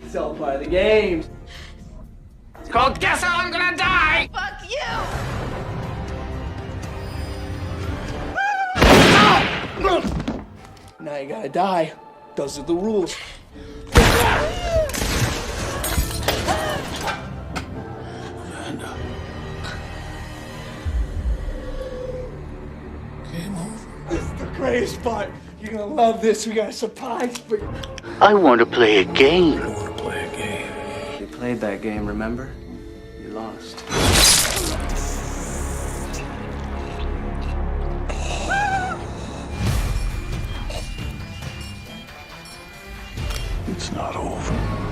It's all part of the game. It's called Guess How I'm Gonna Die! Fuck you! Now you gotta die. Those are the rules. Amanda. Game over. This is the greatest part. You're gonna love this. We got a surprise for you. I want to play a game. I want to play a game. You played that game, remember? You lost. It's not over.